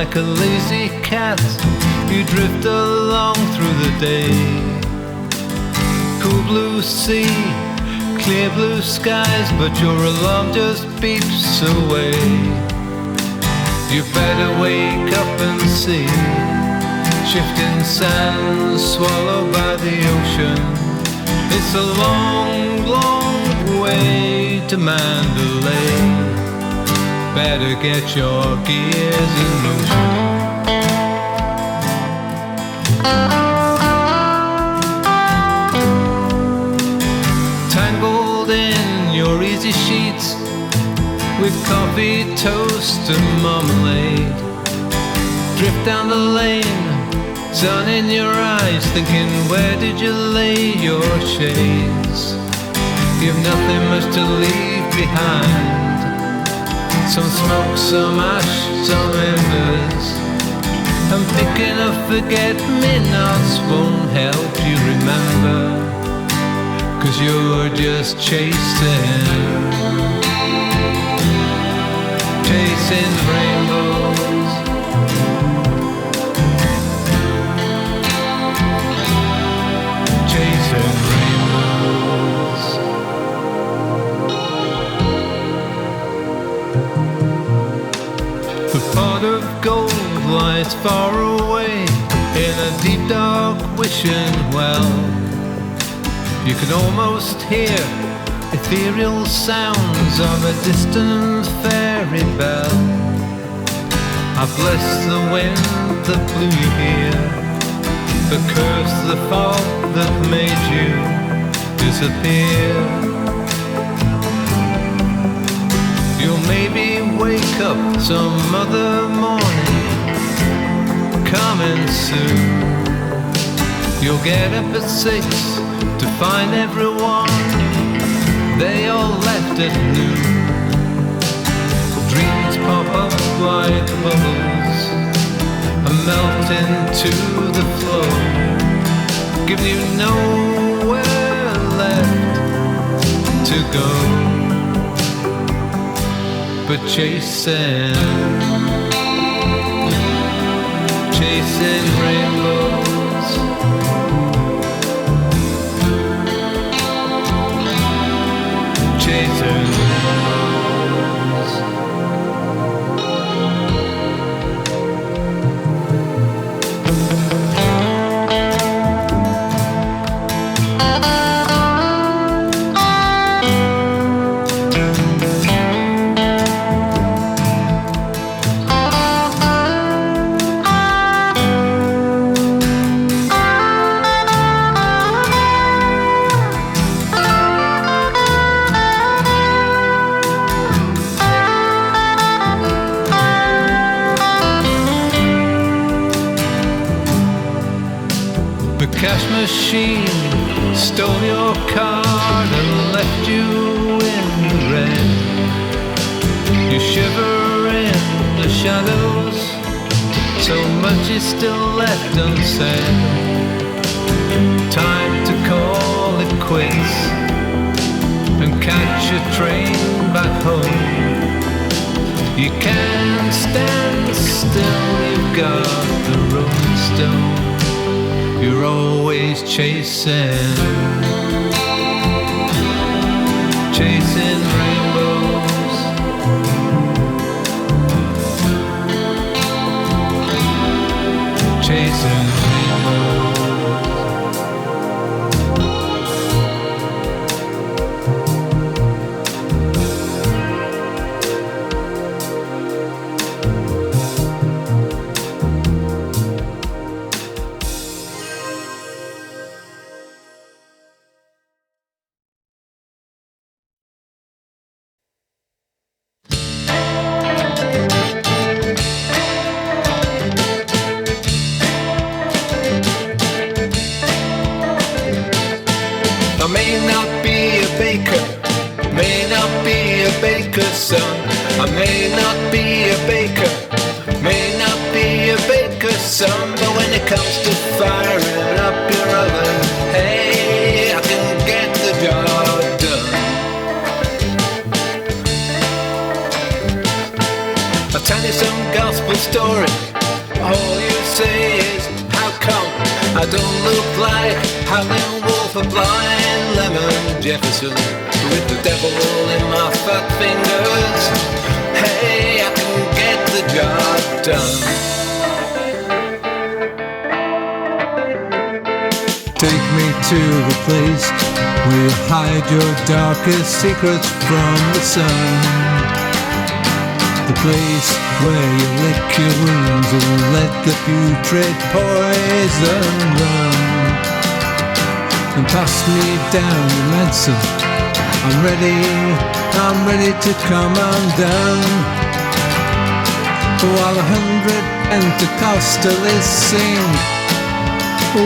like a lazy cat, you drift along through the day. Cool blue sea, clear blue skies, but your alarm just beeps away. You better wake up and see shifting sand swallowed by the ocean. It's a long, long way to Mandalay. Better get your gears in motion. Tangled in your easy sheets with coffee, toast and marmalade. Drift down the lane, sun in your eyes, thinking where did you lay your shades? You've nothing much to leave behind. Some smoke, some ash, some embers. And picking up forget-me-nots won't help you remember, 'cause you're just chasing rainbows. Chasing rainbows. The pot of gold lies far away in a deep dark wishing well. You can almost hear ethereal sounds of a distant fairy bell. I bless the wind that blew you here, but curse the fog that made you disappear. You'll maybe wake up some other morning, coming soon. You'll get up at 6 to find everyone, they all left at noon. Dreams pop up like bubbles and melt into the flow, give you nowhere left to go but chasing rainbows. Chasing rainbows. Cash machine stole your card and left you in the red. You shiver in the shadows, so much is still left unsaid. Time to call it quits and catch a train back home. You can't stand still, you've got the rolling stone. You're always chasing rainbows. Chasing rainbows. I may not be a baker, may not be a baker's son. I may not be a baker, may not be a baker's son. But when it comes to firing up your oven, hey, I can get the job done. I tell you some gospel story. All you say is, how come I don't look like Howlin' Wolf or Blind Lemon Jefferson with the devil in my fat fingers? Hey, I can get the job done. Take me to the place where you hide your darkest secrets from the sun. The place where you lick your wounds and let the putrid poison run. And pass me down the medicine. I'm ready to come undone. While 100 Pentecostalists sing,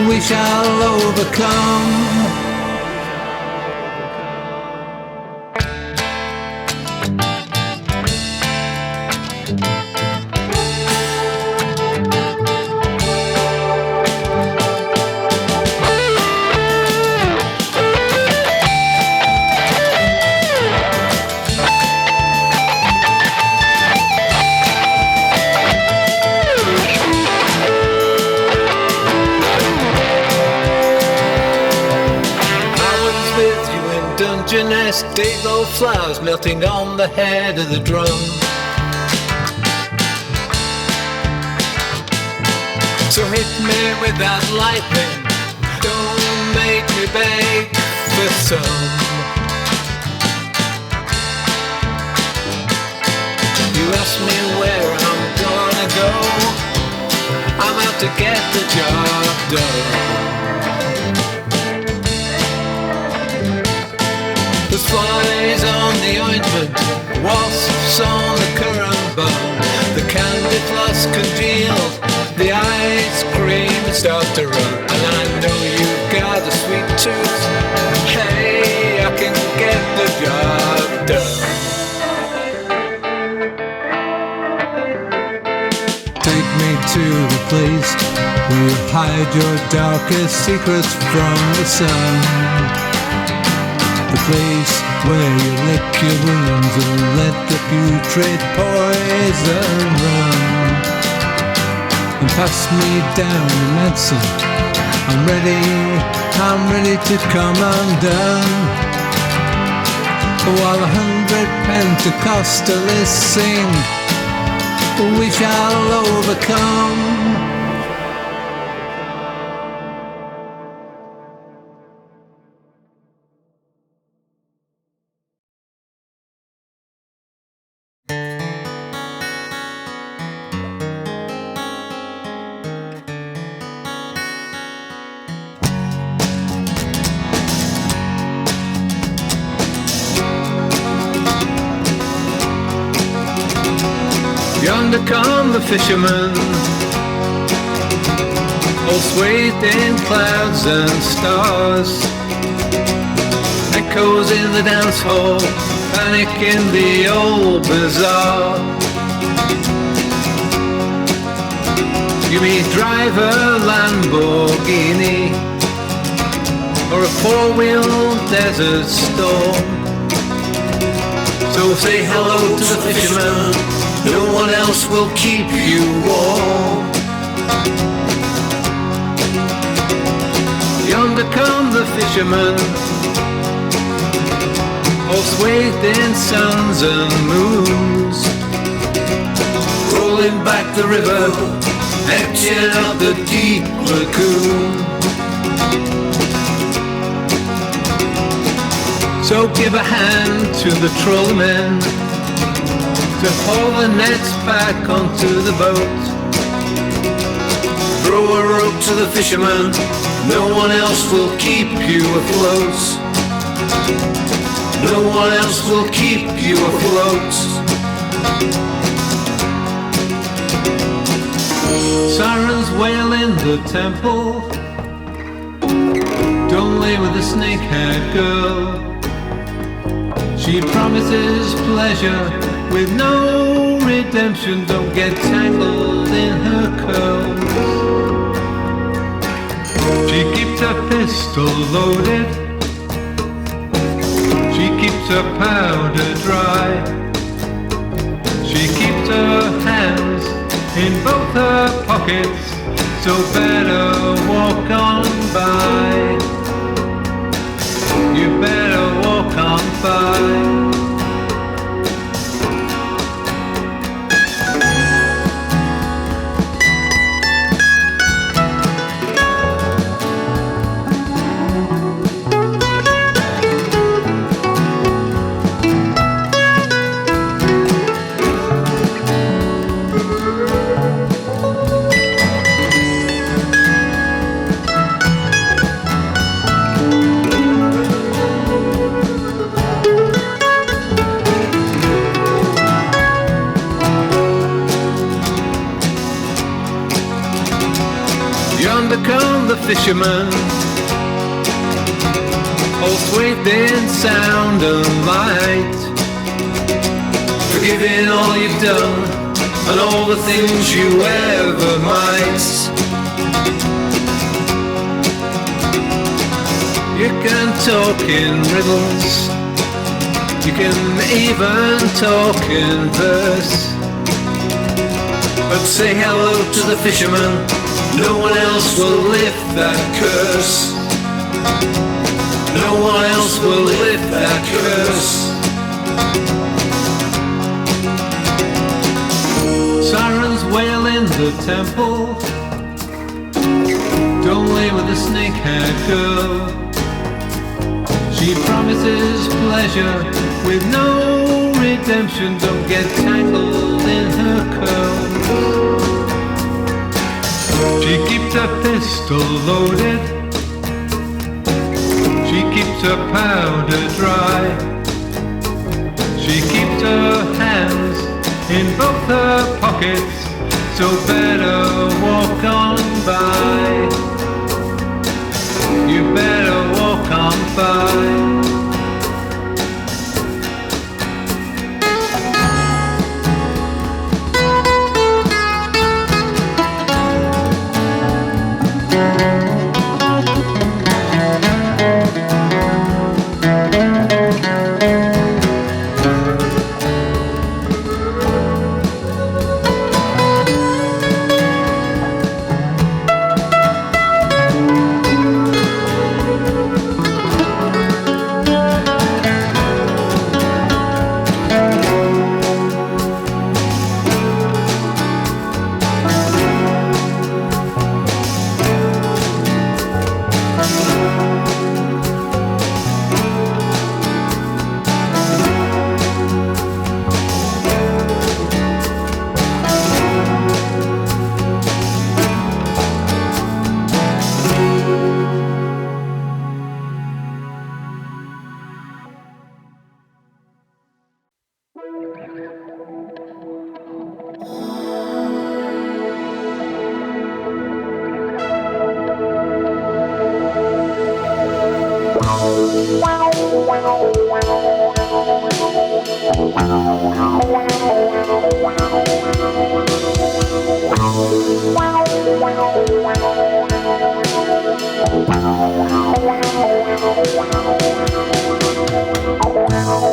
we shall overcome. Day-glow flowers melting on the head of the drum. So hit me with that lightning, don't make me beg for some. You ask me where I'm gonna go, I'm out to get the job done. There's flies on the ointment, wasps on the currant bun. The candy floss congealed, the ice cream starts to run. And I know you've got a sweet tooth, hey, I can get the job done. Take me to the place where you hide your darkest secrets from the sun. The place where you lick your wounds and let the putrid poison run. And pass me down the medicine. I'm ready to come undone. While 100 Pentecostalists sing, we shall overcome. Yonder come the fishermen, all swathed in clouds and stars. Echoes in the dance hall, panic in the old bazaar. You may drive a Lamborghini or a four-wheel Desert Storm. So say hello to the fisherman, no one else will keep you warm. Yonder come the fishermen, all swathed in suns and moons, rolling back the river, emptying out the deep lagoon. So give a hand to the trawlermen to haul the nets back onto the boat. Throw a rope to the fisherman, no one else will keep you afloat. No one else will keep you afloat. Sirens wail in the temple, don't lay with the snake-haired girl. She promises pleasure with no redemption, don't get tangled in her curls. She keeps her pistol loaded, she keeps her powder dry, she keeps her hand pockets, so better walk on by. You better walk on by. Yonder come the fishermen, all swathed in sound and light, forgiving all you've done and all the things you ever might. You can talk in riddles, you can even talk in verse, but say hello to the fisherman, no one else will lift that curse. No one else will lift that curse. Sirens wail in the temple, don't lay with the snake-haired girl. She promises pleasure with no redemption, don't get tangled in her curls. She keeps her pistol loaded, she keeps her powder dry, she keeps her hands in both her pockets, so better walk on by. You better walk on by.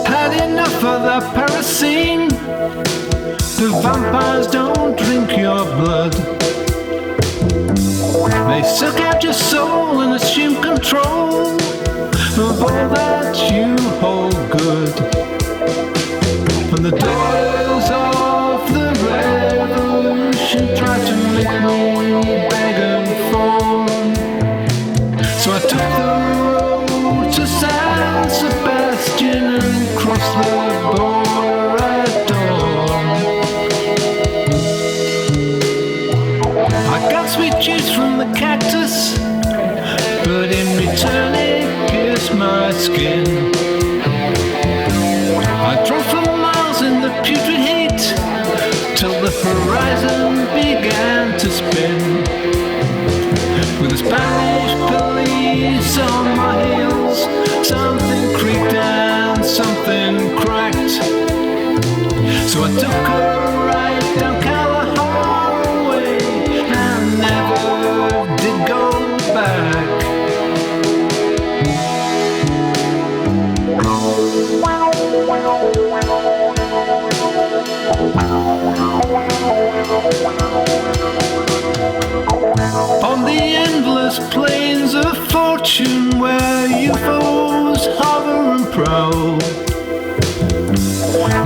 Had enough of the parasine. The vampires don't drink your blood. They suck out your soul and assume control of all that you hold good. And the daughters of the revolution try to make me beg and fawn. So I took the road to San Sebastian and crossed the border at dawn. I got sweet juice from the cactus, but in return it pierced my skin. I drove for miles in the putrid heat till the horizon began to spin. With the Spanish police on my heels, something creaked and something cracked. So I took a ride down Kalahari Way and never did go back.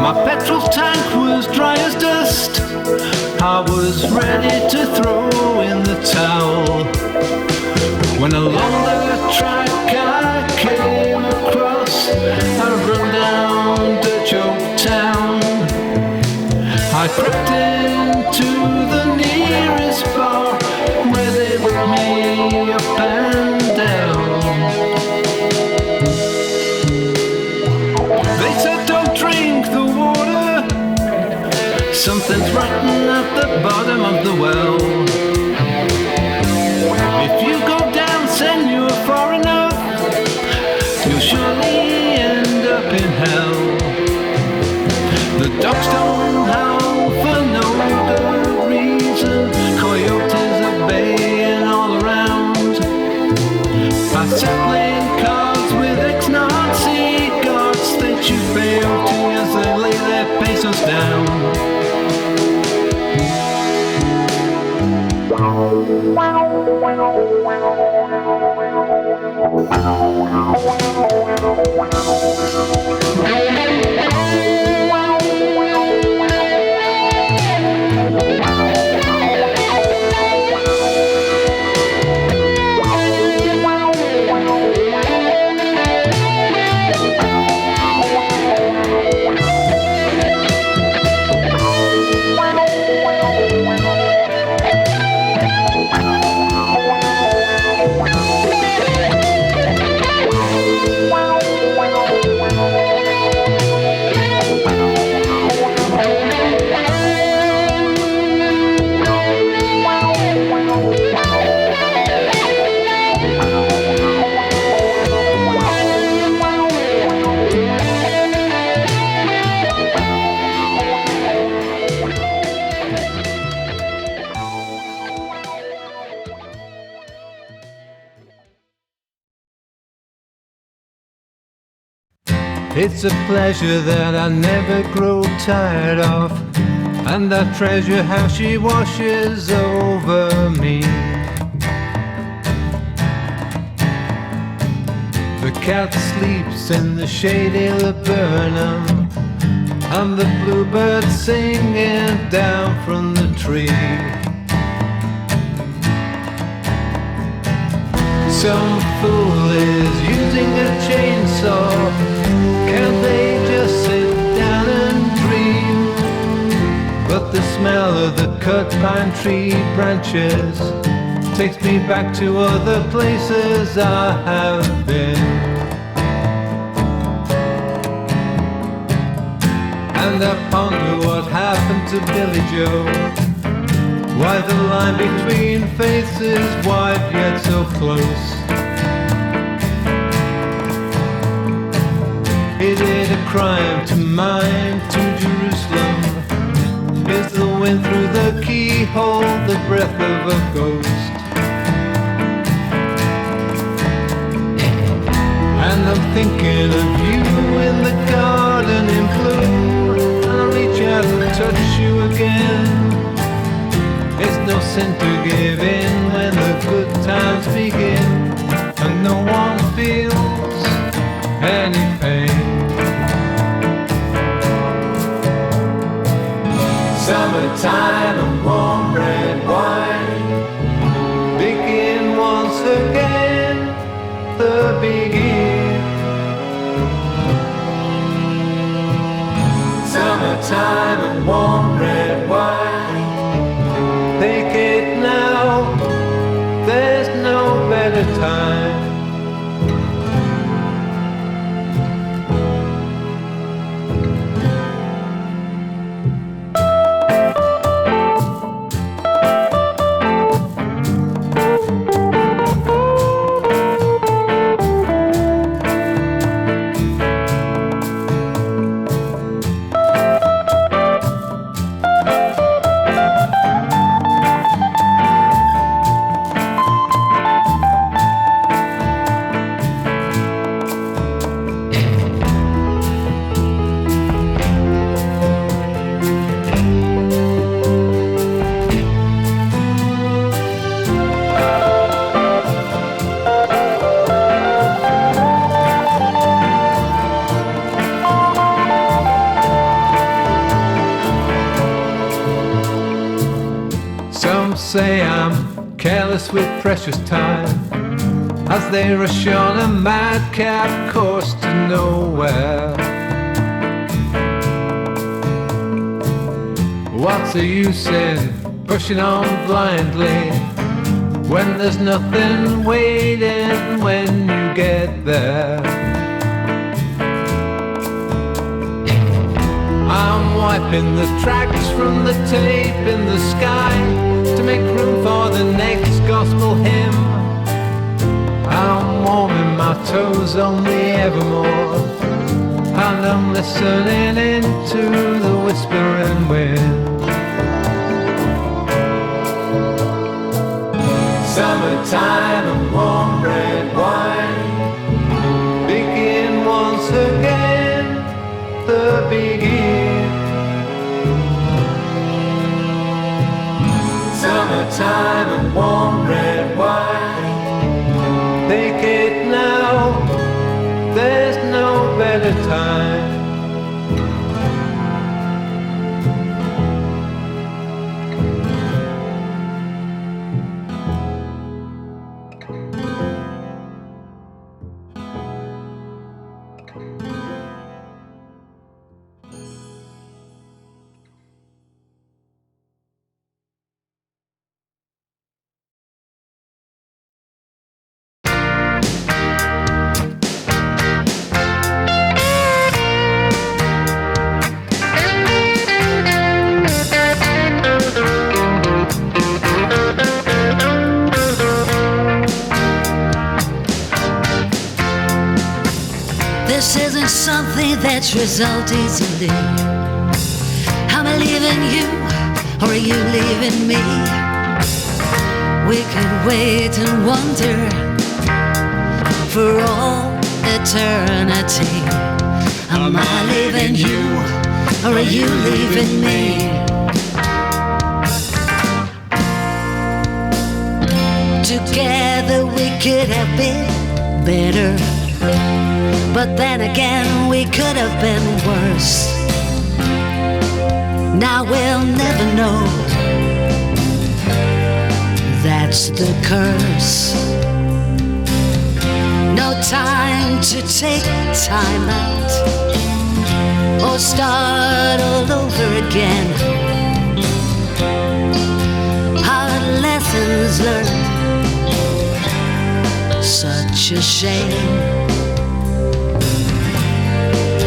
My petrol tank was dry as dust. I was ready to throw in the towel when along the track I came across a run-down dirt-choked town. I crept into the nearest bar where they put me up and down. They said don't drink the water, something's rotten at the bottom of the well. If you go down, senor, far enough, you'll surely end up in hell. The dogs don't howl for no good reason, coyotes are baying all around. Past settling cars with ex-Nazi guards, they shoot peyote as they lay their pesos down. It's a pleasure that I never grow tired of, and I treasure how she washes over me. The cat sleeps in the shady laburnum, and the bluebird singing down from the tree. Some fool is using a chainsaw. Can't they just sit down and dream? But the smell of the cut pine tree branches takes me back to other places I have been. And I ponder what happened to Billy Joe, why the line between faiths is wide yet so close. Is it a crime to mine to Jerusalem? Is the wind through the keyhole the breath of a ghost? And I'm thinking of you in the garden in blue, and I reach out and touch you again. It's no sin to give in when the good times begin, and no one feels any pain. Summertime and warm red wine begin once again, the begin. Summertime and warm red wine, take it now, there's no better time. say I'm careless with precious time as they rush on a madcap course to nowhere. What's the use in pushing on blindly when there's nothing waiting when you get there? I'm wiping the tracks from the tape in the sky to make room for the next gospel hymn. I'm warming my toes on the evermore, and I'm listening into the whispering wind. Summertime and warm red wine begin once again, the begin. Summertime and warm red wine, take it now, there's no better time. This isn't something that's resolved easily. Am I leaving you, or are you leaving me? We could wait and wonder for all eternity. Am I leaving you, or are you leaving me? Together we could have been better, but then again we could have been worse. Now we'll never know, that's the curse. No time to take time out or start all over again. Our lessons learned, such a shame.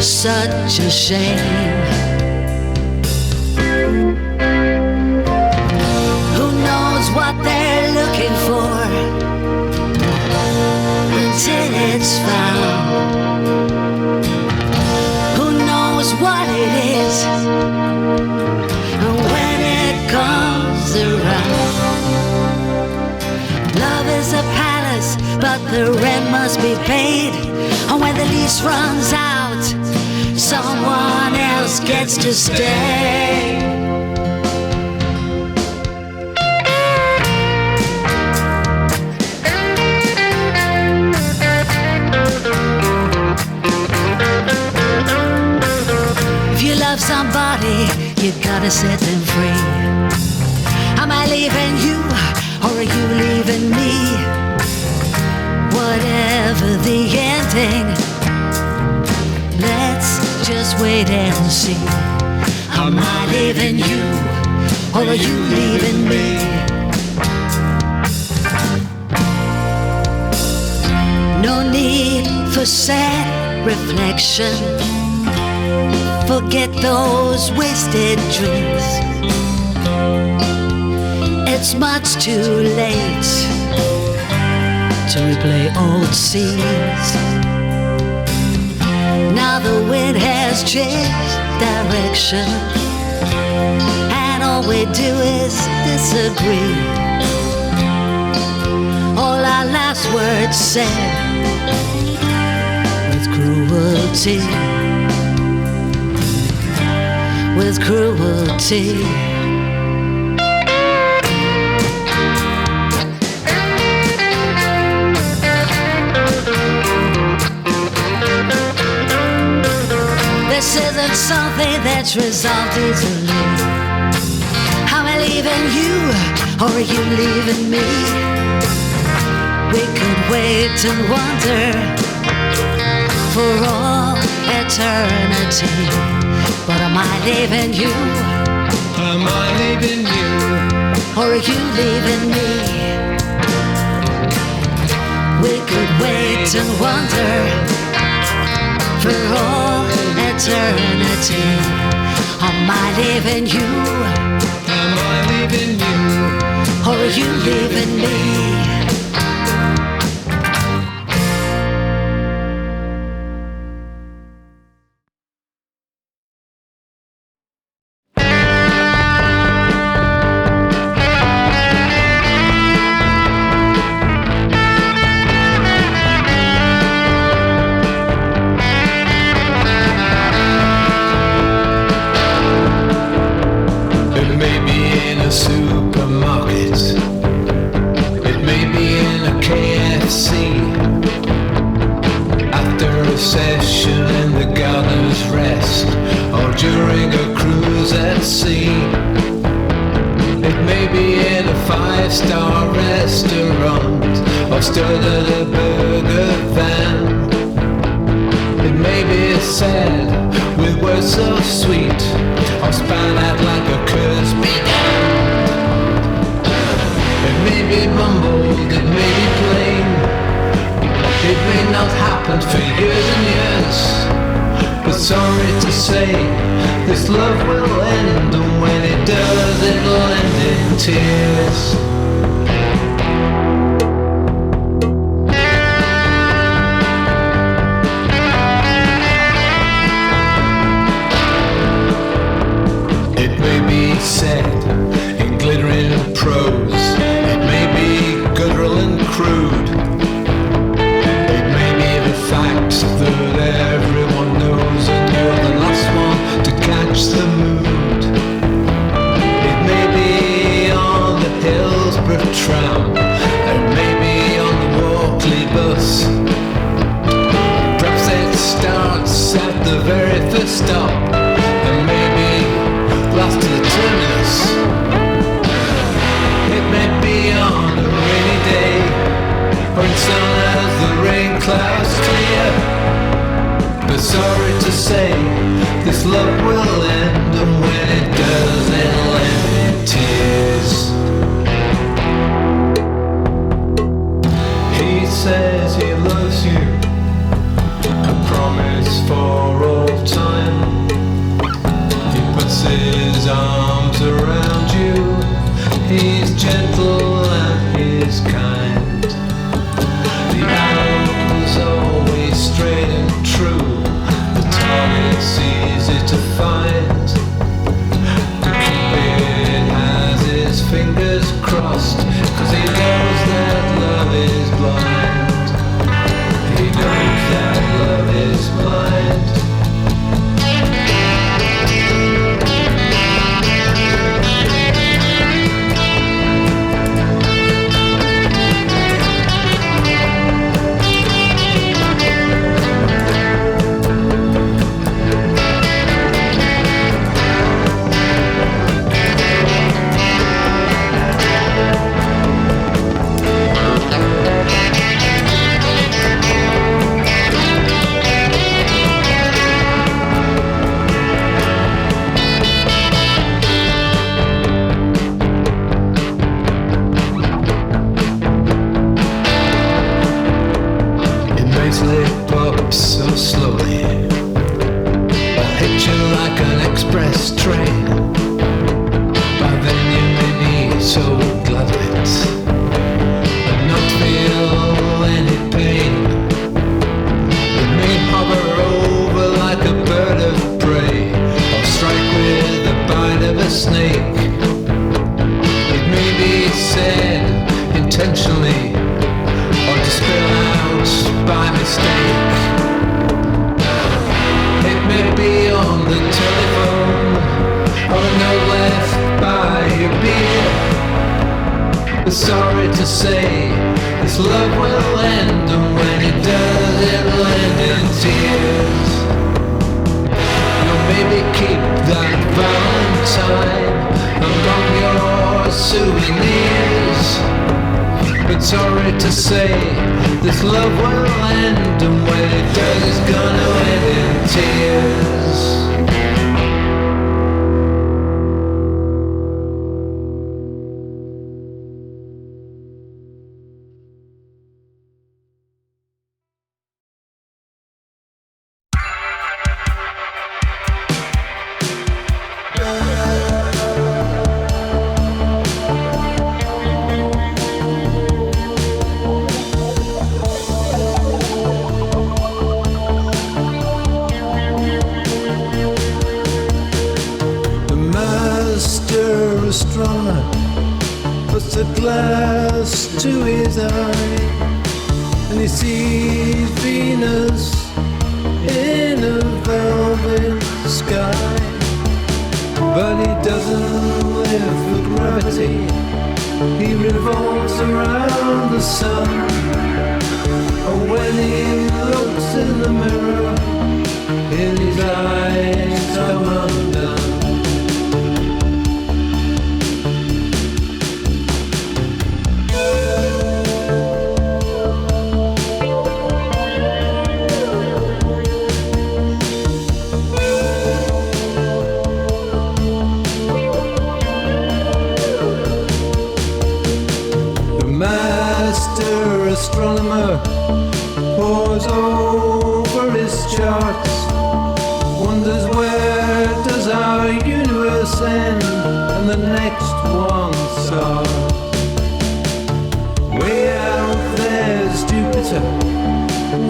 Such a shame. Who knows what they're looking for until it's found? Who knows what it is and when it comes around? Love is a palace, but the rent must be paid, and when the lease runs out, someone else gets to stay. If you love somebody, you gotta set them free. Am I leaving you, or are you leaving me? Whatever the ending, let's just wait and see. Am I leaving you, or are you leaving me? No need for sad reflection. Forget those wasted dreams. It's much too late to replay old scenes. Now the wind has changed direction, and all we do is disagree. All our last words said with cruelty, with cruelty. This isn't something that's resolved easily. Am I leaving you, or are you leaving me? We could wait and wonder for all eternity. But am I leaving you? Am I leaving you? Or are you leaving me? We could wait and wonder for all eternity. Am I leaving you? Am I leaving you? Or are you leaving me? Supermarket, it may be in a KFC, after a session in the Gardener's Rest, or during a cruise at sea. It may be in a 5-star restaurant, or stood at a burger van. It may be said with words so sweet, or span out like a curse began. It may be mumbled, it may be plain, it may not happen for years and years. But sorry to say, this love will end, and when it does, it'll end in tears. Said in glittering prose, it may be guttural and crude. It may be the fact that everyone knows and you're the last one to catch the mood. It may be on the Hillsborough tram, it may be on the Walkley bus. Perhaps it starts at the very first stop, and maybe last to the terminus. It may be on a rainy day, or in sun as the rain clouds clear. But sorry to say, this love will end, and when it does, it'll end in tears. He says he loves you, a promise for all time. Puts his arms around you, he's gentle and he's kind. The arrow's always straight and true, the target's easy to find. Cupid has his fingers crossed, 'cause he knows that love is blind. He knows that love is blind. Slip up so slowly, I'll hit you like an express train. By then you may be so glad of it, and not feel any pain. It may hover over like a bird of prey, or strike with the bite of a snake. It may be said intentionally, or to spill out by mistake. It may be on the telephone, or a note left by your beer. But sorry to say, this love will end, and when it does, it'll end in tears. You'll maybe keep that Valentine among your sorry to say, this love will end, and when it does, it's gonna end in tears. Astronomer puts a glass to his eye, and he sees Venus in a velvet sky. But he doesn't live for gravity, he revolves around the sun. And when he looks in the mirror, his eyes come undone. Astronomer pores over his charts, wonders where does our universe end and the next one start. Way out there's Jupiter,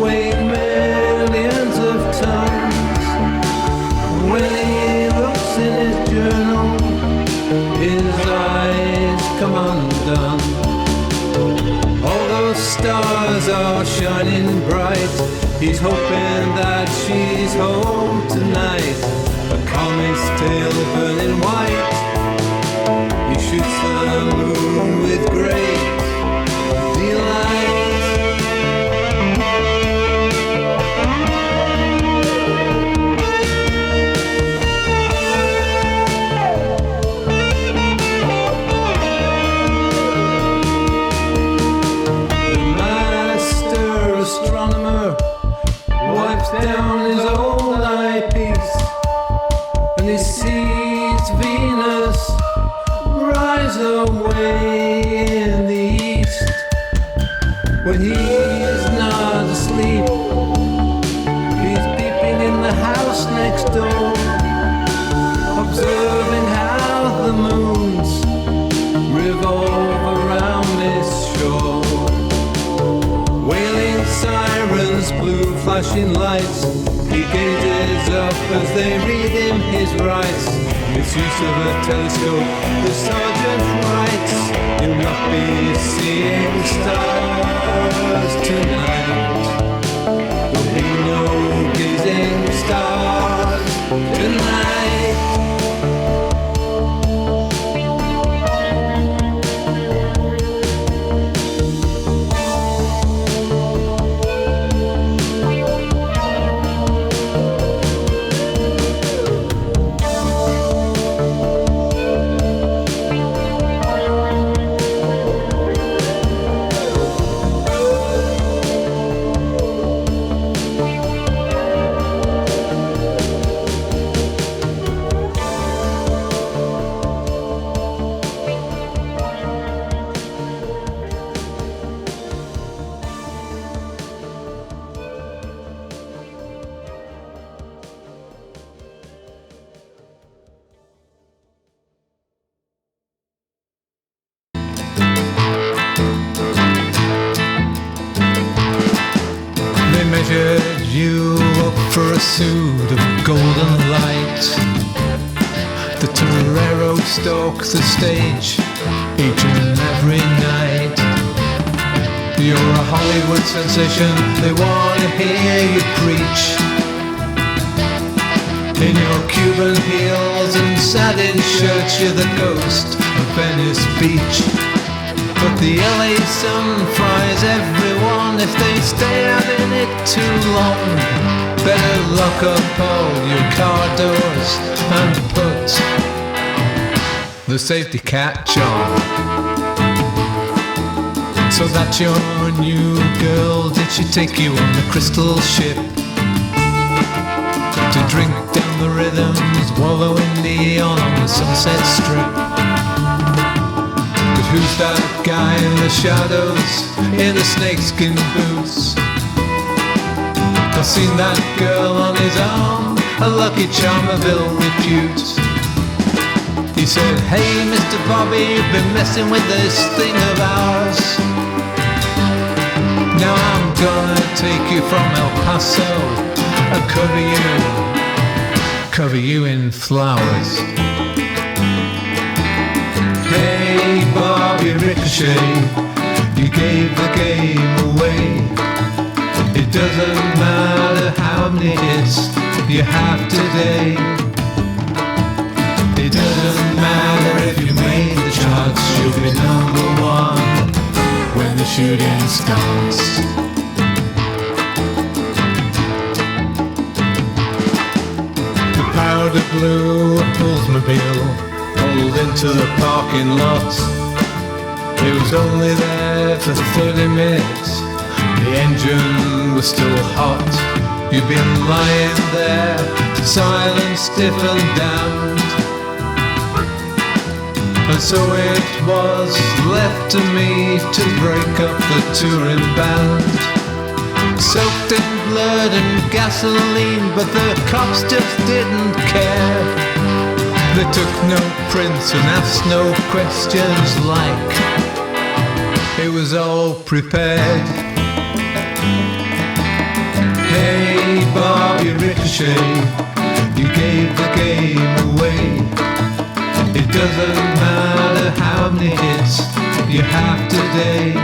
weighing millions of tons. When he looks in his journal, his eyes come undone. Stars are shining bright, he's hoping that she's home tonight. A comet's tail burning white, he shoots the moon with great delight. Down his old eyepiece, and he sees Venus rise away in the east. When he's not asleep, he's peeping in the house next door, observing how the moons revolve around this shore. Wailing sirens, blue flashing lights, he gazes up as they read him his rights. Its use of a telescope, the sergeant writes, you'll not be seeing stars tonight. There'll be no gazing stars tonight. Measured you up for a suit of golden light. The torero stalks the stage each and every night. You're a Hollywood sensation, they want to hear you preach. In your Cuban heels and satin shirts, you're the ghost of Venice Beach. But the LA sun fries everyone if they stay out in it too long. Better lock up all your car doors and put the safety catch on. So that's your new girl, did she take you on the crystal ship? To drink down the rhythms, wallow in neon on the sunset strip. But who's that guy in the shadows, in the snakeskin boots? I've seen that girl on his arm, a lucky Charmerville repute. He said, hey Mr. Bobby, been messing with this thing of ours. Now I'm gonna take you from El Paso and cover you in flowers. Hey Bobby Ricochet, you gave the game away. It doesn't matter how many hits you have today. It doesn't matter if you made the charts, you'll be number one when the shooting starts. The powder blue Oldsmobile pulled into the parking lot. It was only there for 30 minutes. The engine was still hot. You'd been lying there, silent, stiff and damned. And so it was left to me to break up the touring band. Soaked in blood and gasoline, but the cops just didn't care. They took no prints and asked no questions, like it was all prepared. Hey Bobby Ricochet, you gave the game away. It doesn't matter how many hits you have today.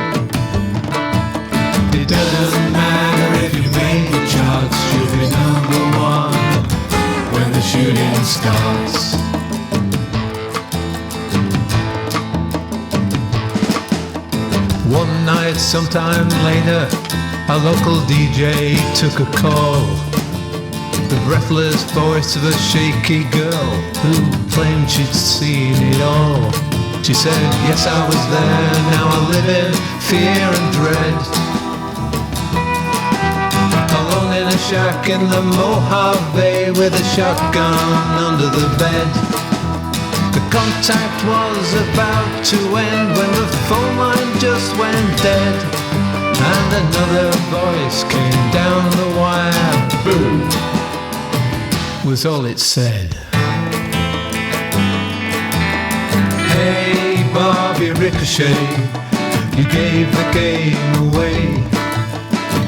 It doesn't matter if you made the charts, you'll be number one when the shooting starts. One night sometime later, a local DJ took a call. The breathless voice of a shaky girl who claimed she'd seen it all. She said, yes, I was there, now I live in fear and dread. Alone in a shack in the Mojave with a shotgun under the bed. The contact was about to end when the phone line just went dead. And another voice came down the wire. Boom! Was all it said. Hey Bobby Ricochet, you gave the game away.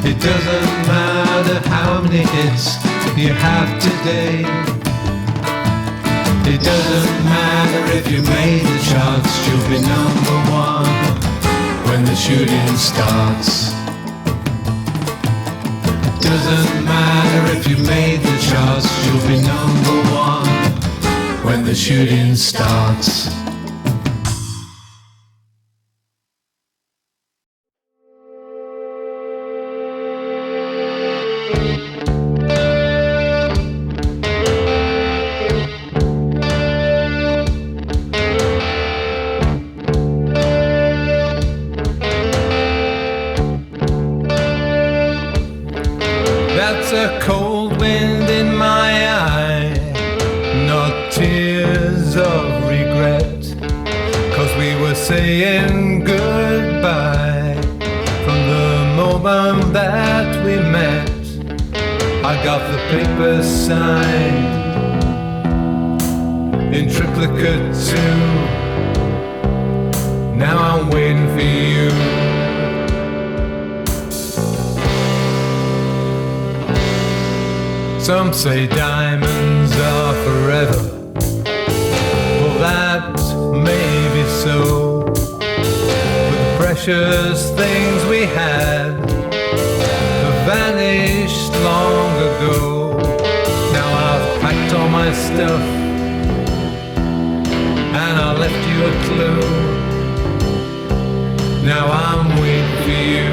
It doesn't matter how many hits you have today. It doesn't matter if you made the charts, you'll be number one when the shooting starts. Doesn't matter if you made the charts, you'll be number one when the shooting starts. That's a cold wind in my eye, not tears of regret, 'cause we were saying goodbye from the moment that we met. I got the papers signed in triplicate too. Now I'm waiting for you. Some say diamonds are forever. Well, that may be so. But the precious things we had have vanished long ago. Now I've packed all my stuff and I left you a clue. Now I'm waiting for you.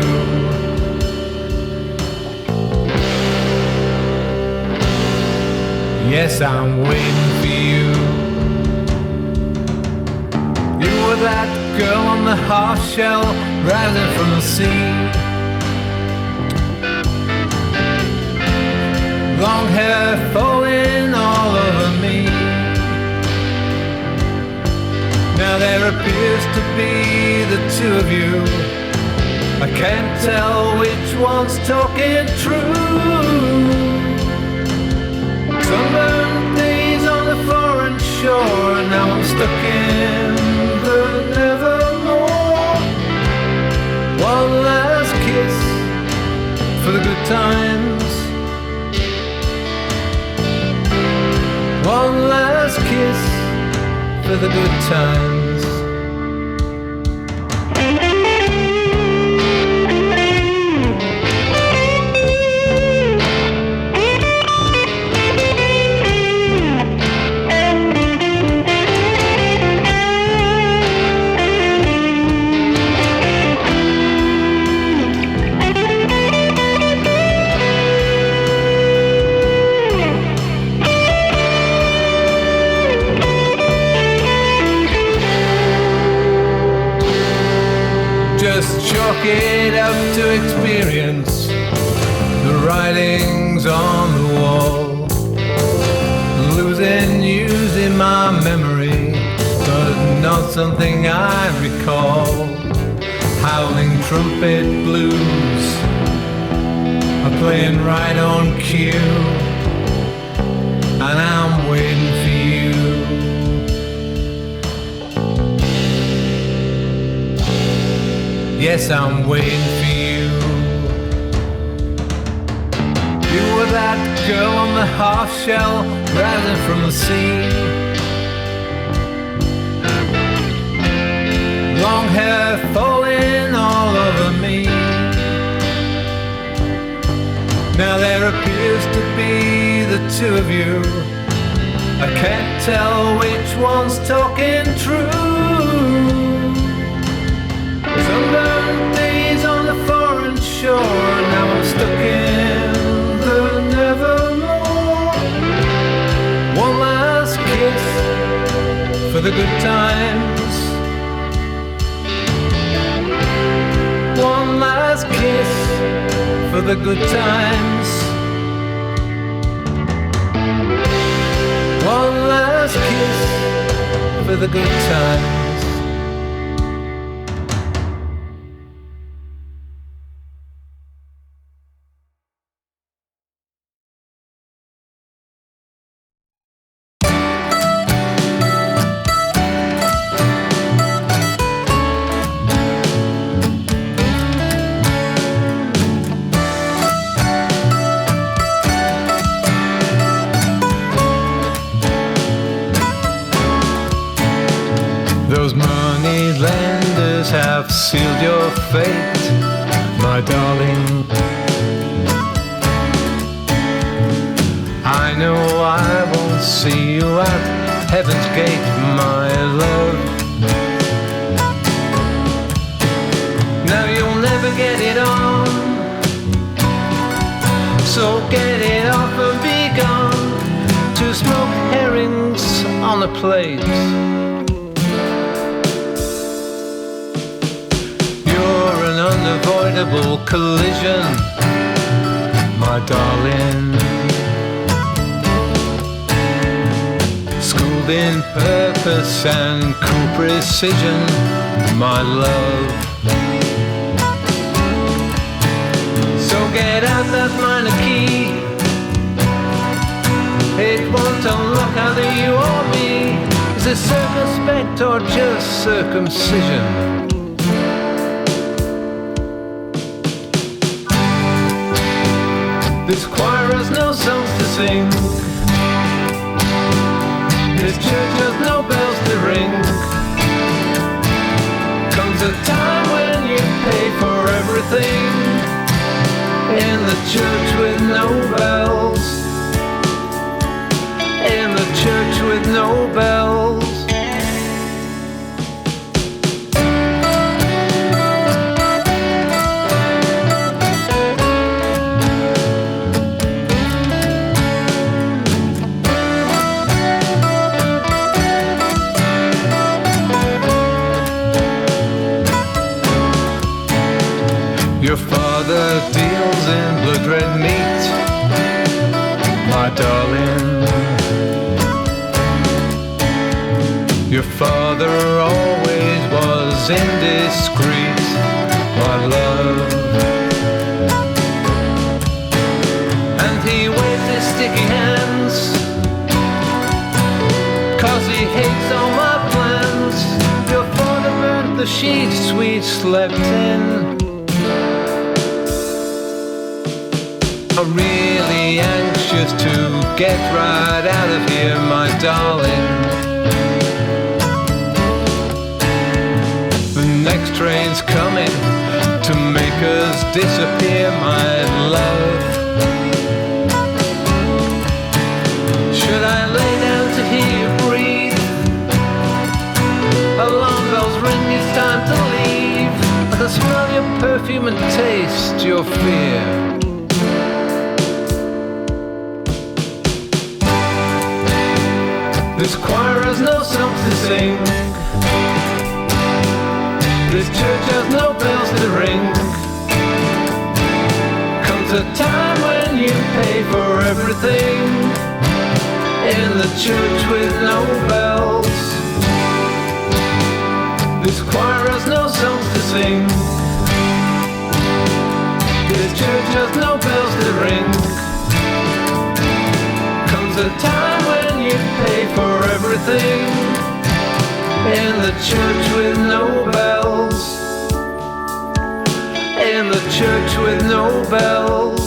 Yes, I'm waiting for you. You were that girl on the half shell rising from the sea. Long hair falling all over me. Now there appears to be the two of you. I can't tell which one's talking true. Sunburned days on the foreign shore, and now I'm stuck in the nevermore. One last kiss for the good times. One last kiss for the good times. Just chalk it up to experience, the writings on the wall. Losing using my memory, but not something I recall. Howling trumpet blues are playing right on cue, and I'm waiting for you. Yes, I'm waiting for you. You were that girl on the half shell rising from the sea. Long hair falling all over me. Now there appears to be the two of you. I can't tell which one's talking true. Sunburned days on the foreign shore, now I'm stuck in the nevermore. One last kiss for the good times. One last kiss for the good times. One last kiss for the good times. Those money lenders have sealed your fate, my darling. I know I won't see you at heaven's gate, my love. Now you'll never get it on, so get it off and be gone to smoke herrings on a plate. Unavoidable collision, my darling. Schooled in purpose and cool precision, my love. So get out that minor key. It won't unlock either you or me. Is it circumspect or just circumcision? This choir has no songs to sing. This church has no bells to ring. Comes a time when you pay for everything in the church with no bells. In the church with no bells. Your father always was indiscreet, my love. And he waved his sticky hands, 'cause he hates all my plans. Your father burnt the sheets we slept in. I'm really anxious to get right out of here, my darling. The next train's coming to make us disappear, my love. Should I lay down to hear you breathe? Alarm bells ring, it's time to leave. I can smell your perfume and taste your fear. This choir has no songs to sing. This church has no bells to ring. Comes a time when you pay for everything in the church with no bells. This choir has no songs to sing. This church has no bells to ring. Comes a time when you pay for everything in the church with no bells. In the church with no bells.